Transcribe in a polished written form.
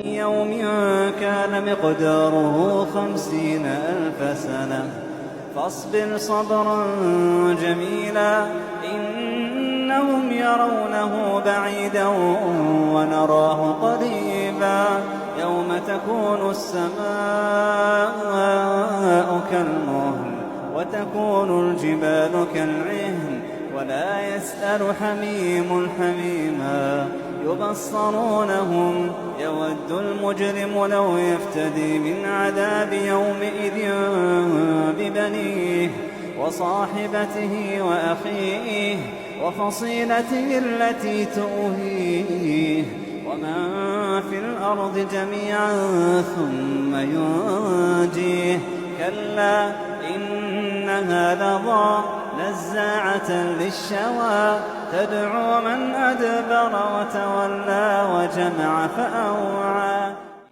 يوم كان مقداره 50,000 سنة فاصبر صبرا جميلا إنهم يرونه بعيدا ونراه قريبا يوم تكون السماء كالمهل وتكون الجبال كالعهن ولا يسأل حميم حميما يبصرونهم يود المجرم لو يفتدي من عذاب يومئذ ببنيه وصاحبته وأخيه وفصيلته التي تؤويه ومن في الأرض جميعا ثم ينجيه كلا إنها لظى نزاعة للشوى تدعو من أدبر وتولى وجمع فأوعى